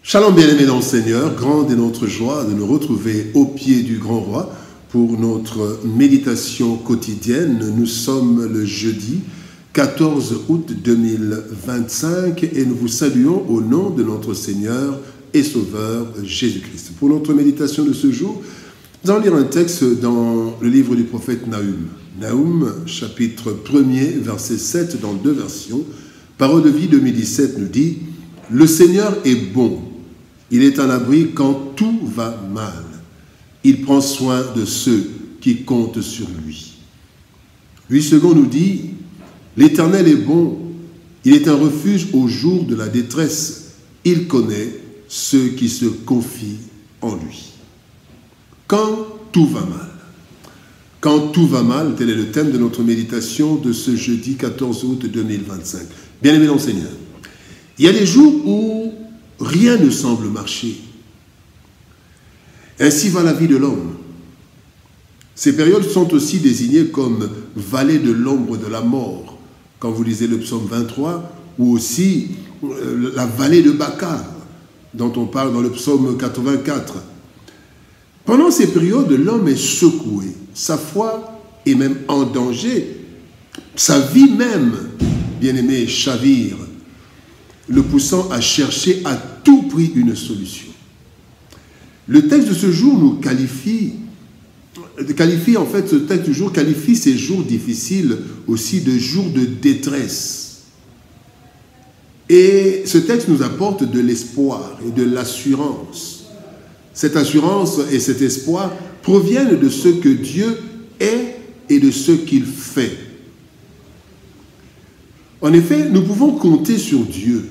Shalom bien-aimés dans le Seigneur, grande est notre joie de nous retrouver au pied du grand roi pour notre méditation quotidienne. Nous sommes le jeudi 14 août 2025 et nous vous saluons au nom de notre Seigneur et Sauveur Jésus-Christ. Pour notre méditation de ce jour, nous allons lire un texte dans le livre du prophète Nahum. Nahum, chapitre 1er, verset 7 dans deux versions. Parole de vie 2017 nous dit « Le Seigneur est bon. Il est un abri quand tout va mal. Il prend soin de ceux qui comptent sur lui. » 8 secondes nous dit « L'Éternel est bon. Il est un refuge au jour de la détresse. Il connaît ceux qui se confient en lui. » Quand tout va mal. Quand tout va mal, tel est le thème de notre méditation de ce jeudi 14 août 2025. Bien-aimés dans le Seigneur, il y a des jours où rien ne semble marcher. Ainsi va la vie de l'homme. Ces périodes sont aussi désignées comme vallée de l'ombre de la mort, quand vous lisez le psaume 23, ou aussi la vallée de Baca, dont on parle dans le psaume 84. Pendant ces périodes, l'homme est secoué, sa foi est même en danger, sa vie même, bien-aimé, chavire, le poussant à chercher à tout prix une solution. Le texte de ce jour nous qualifie en fait, ce texte du jour qualifie ces jours difficiles aussi de jours de détresse. Et ce texte nous apporte de l'espoir et de l'assurance. Cette assurance et cet espoir proviennent de ce que Dieu est et de ce qu'il fait. En effet, nous pouvons compter sur Dieu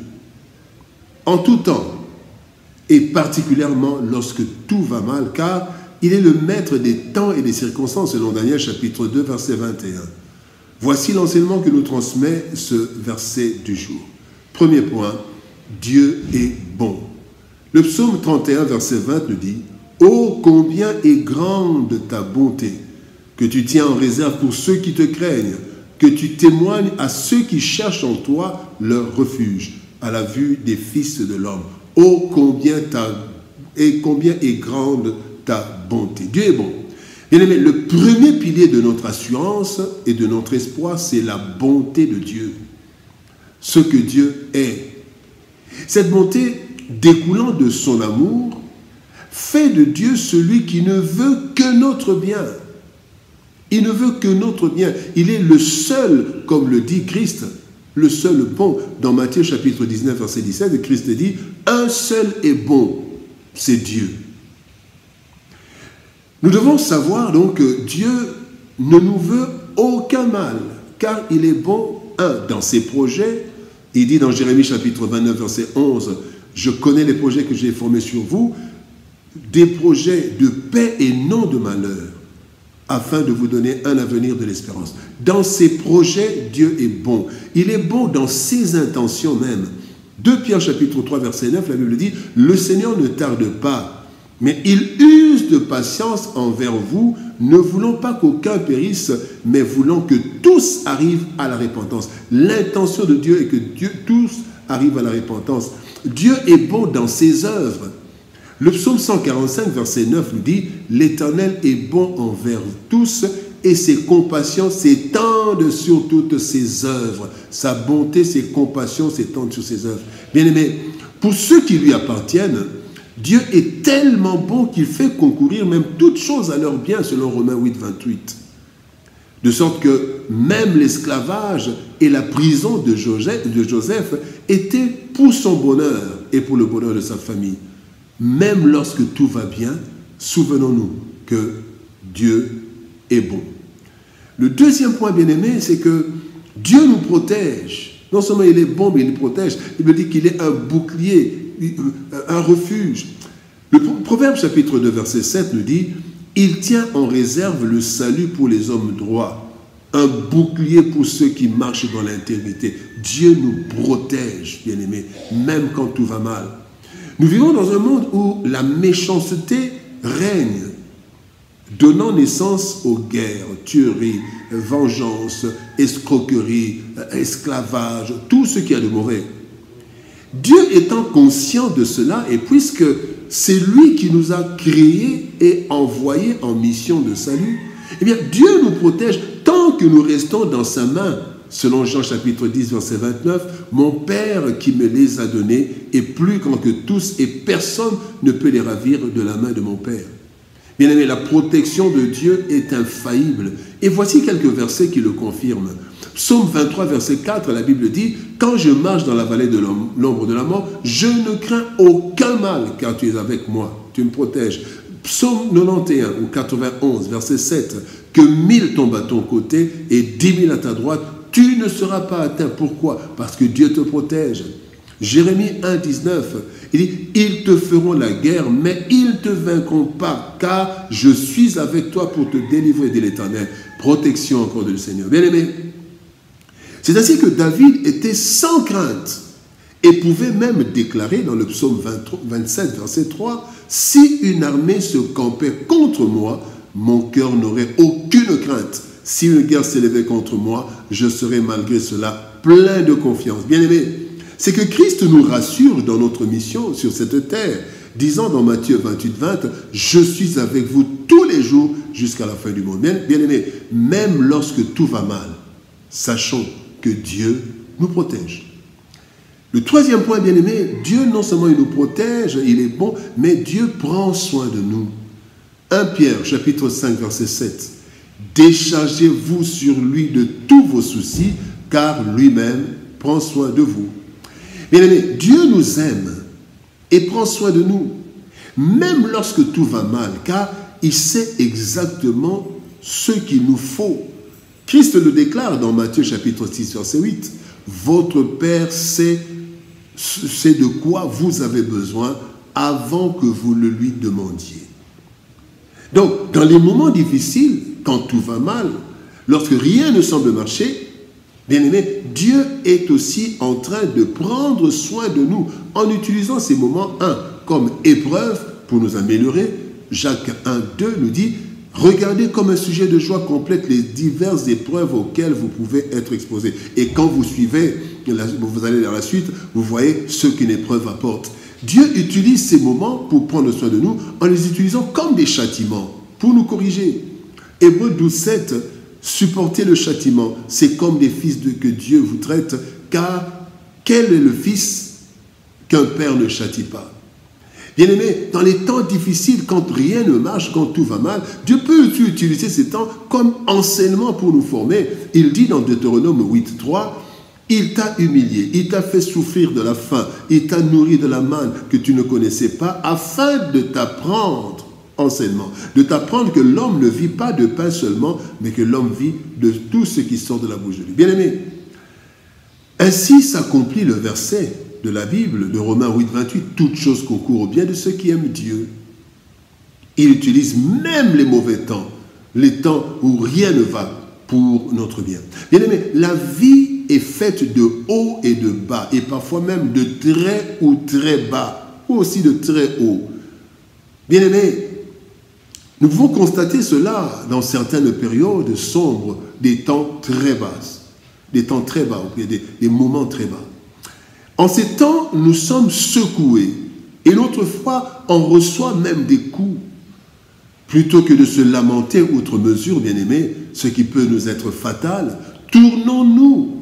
en tout temps, et particulièrement lorsque tout va mal, car il est le maître des temps et des circonstances, selon Daniel chapitre 2, verset 21. Voici l'enseignement que nous transmet ce verset du jour. Premier point, Dieu est bon. Le psaume 31, verset 20 nous dit « Ô combien est grande ta bonté, que tu tiens en réserve pour ceux qui te craignent, que tu témoignes à ceux qui cherchent en toi leur refuge, à la vue des fils de l'homme. Ô combien est grande ta bonté. » Dieu est bon. Bien-aimé, le premier pilier de notre assurance et de notre espoir, c'est la bonté de Dieu. Ce que Dieu est. Cette bonté découlant de son amour fait de Dieu celui qui ne veut que notre bien. Il ne veut que notre bien. Il est le seul, comme le dit Christ, le seul bon. Dans Matthieu chapitre 19, verset 17, Christ dit « Un seul est bon, c'est Dieu ». Nous devons savoir donc que Dieu ne nous veut aucun mal, car il est bon, dans ses projets. Il dit dans Jérémie chapitre 29, verset 11, « Je connais les projets que j'ai formés sur vous, des projets de paix et non de malheur, afin de vous donner un avenir de l'espérance. » Dans ses projets, Dieu est bon. Il est bon dans ses intentions même. 2 Pierre chapitre 3, verset 9, la Bible dit « Le Seigneur ne tarde pas, mais il use de patience envers vous, ne voulant pas qu'aucun périsse, mais voulant que tous arrivent à la repentance. » L'intention de Dieu est que tous arrivent à la repentance. Dieu est bon dans ses œuvres. Le psaume 145, verset 9 nous dit « L'Éternel est bon envers tous, et ses compassions s'étendent sur toutes ses œuvres. » Sa bonté, ses compassions s'étendent sur ses œuvres. Bien-aimés, pour ceux qui lui appartiennent, Dieu est tellement bon qu'il fait concourir même toutes choses à leur bien, selon Romains 8, 28. De sorte que même l'esclavage et la prison de Joseph étaient pour son bonheur et pour le bonheur de sa famille. Même lorsque tout va bien, souvenons-nous que Dieu est bon. Le deuxième point, bien-aimé, c'est que Dieu nous protège. Non seulement il est bon, mais il nous protège. Il me dit qu'il est un bouclier, un refuge. Le Proverbe chapitre 2, verset 7 nous dit « Il tient en réserve le salut pour les hommes droits, un bouclier pour ceux qui marchent dans l'intégrité. » Dieu nous protège, bien-aimé, même quand tout va mal. Nous vivons dans un monde où la méchanceté règne, donnant naissance aux guerres, tueries, vengeance, escroquerie, esclavage, tout ce qu'il y a de mauvais. Dieu étant conscient de cela, et puisque c'est lui qui nous a créés et envoyés en mission de salut, eh bien Dieu nous protège tant que nous restons dans sa main. Selon Jean chapitre 10, verset 29, « Mon Père qui me les a donnés est plus grand que tous et personne ne peut les ravir de la main de mon Père. » Bien-aimé, la protection de Dieu est infaillible. Et voici quelques versets qui le confirment. Psaume 23, verset 4, la Bible dit « Quand je marche dans la vallée de l'ombre de la mort, je ne crains aucun mal, car tu es avec moi, tu me protèges. » Psaume 91 ou 91, verset 7, « Que 1000 tombent à ton côté et 10 000 à ta droite, tu ne seras pas atteint. » Pourquoi? Parce que Dieu te protège. Jérémie 1, 19, il dit « Ils te feront la guerre, mais ils ne te vaincront pas, car je suis avec toi pour te délivrer de l'Éternel. » Protection encore du Seigneur. Bien-aimé, c'est ainsi que David était sans crainte et pouvait même déclarer dans le psaume 27, verset 3, « Si une armée se campait contre moi, mon cœur n'aurait aucune crainte. Si une guerre s'élevait contre moi, je serais malgré cela plein de confiance. » Bien-aimé, c'est que Christ nous rassure dans notre mission sur cette terre, disant dans Matthieu 28, 20, « Je suis avec vous tous les jours jusqu'à la fin du monde. » Bien-aimé, même lorsque tout va mal, sachons que Dieu nous protège. Le troisième point, bien-aimé, Dieu non seulement il nous protège, il est bon, mais Dieu prend soin de nous. 1 Pierre, chapitre 5, verset 7. « Déchargez-vous sur lui de tous vos soucis, car lui-même prend soin de vous. » Bien-aimé, Dieu nous aime et prend soin de nous, même lorsque tout va mal, car il sait exactement ce qu'il nous faut. Christ le déclare dans Matthieu chapitre 6, verset 8. « Votre Père sait de quoi vous avez besoin avant que vous le lui demandiez. » Donc, dans les moments difficiles, quand tout va mal, lorsque rien ne semble marcher, bien-aimé, Dieu est aussi en train de prendre soin de nous en utilisant ces moments, comme épreuve pour nous améliorer. Jacques 1, 2 nous dit « Regardez comme un sujet de joie complète les diverses épreuves auxquelles vous pouvez être exposés. » Et quand vous suivez, vous allez dans la suite, vous voyez ce qu'une épreuve apporte. Dieu utilise ces moments pour prendre soin de nous en les utilisant comme des châtiments pour nous corriger. Hébreux 12, 7, supporter le châtiment, c'est comme des fils que Dieu vous traite, car quel est le fils qu'un père ne châtie pas? Bien-aimé, dans les temps difficiles, quand rien ne marche, quand tout va mal, Dieu peut utiliser ces temps comme enseignement pour nous former. Il dit dans Deutéronome 8, 3, « Il t'a humilié, il t'a fait souffrir de la faim, il t'a nourri de la manne que tu ne connaissais pas, afin de t'apprendre, enseignement, de t'apprendre que l'homme ne vit pas de pain seulement, mais que l'homme vit de tout ce qui sort de la bouche de Dieu. » Bien-aimé, ainsi s'accomplit le verset de la Bible, de Romains 8, 28, « Toute chose concourt au bien de ceux qui aiment Dieu. » Il utilise même les mauvais temps, les temps où rien ne va pour notre bien. Bien-aimé, la vie est faite de haut et de bas, et parfois même de très ou très bas, ou aussi de très haut. Bien-aimé, nous pouvons constater cela dans certaines périodes sombres, des temps très bas, des moments très bas. En ces temps, nous sommes secoués, et l'autre fois, on reçoit même des coups. Plutôt que de se lamenter outre mesure, bien-aimés, ce qui peut nous être fatal, tournons-nous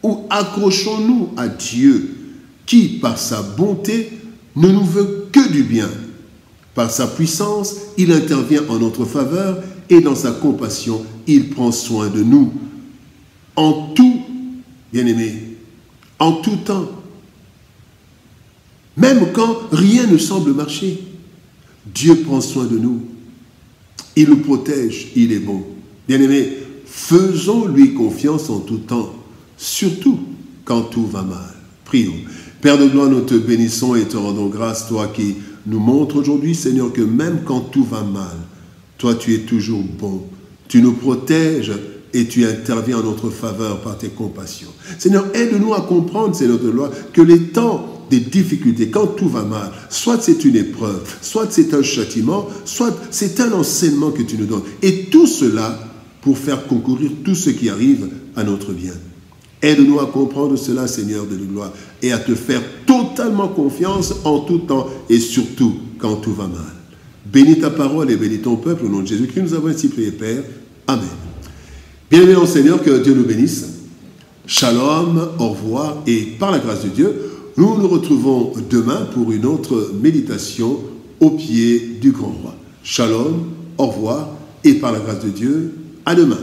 ou accrochons-nous à Dieu, qui, par sa bonté, ne nous veut que du bien. Par sa puissance, il intervient en notre faveur et dans sa compassion, il prend soin de nous. En tout, bien-aimés, en tout temps, même quand rien ne semble marcher, Dieu prend soin de nous. Il nous protège, il est bon. Bien-aimés, faisons-lui confiance en tout temps, surtout quand tout va mal. Prions. Père de gloire, nous te bénissons et te rendons grâce, toi qui nous montres aujourd'hui, Seigneur, que même quand tout va mal, toi tu es toujours bon. Tu nous protèges et tu interviens en notre faveur par tes compassions. Seigneur, aide-nous à comprendre, Seigneur de gloire, que les temps des difficultés, quand tout va mal, soit c'est une épreuve, soit c'est un châtiment, soit c'est un enseignement que tu nous donnes. Et tout cela pour faire concourir tout ce qui arrive à notre bien. Aide-nous à comprendre cela, Seigneur de gloire, et à te faire totalement confiance en tout temps et surtout quand tout va mal. Bénis ta parole et bénis ton peuple au nom de Jésus-Christ. Nous avons ainsi prié, Père. Amen. Bien-aimés au Seigneur, que Dieu nous bénisse. Shalom, au revoir, et par la grâce de Dieu, nous nous retrouvons demain pour une autre méditation au pied du grand roi. Shalom, au revoir, et par la grâce de Dieu, à demain.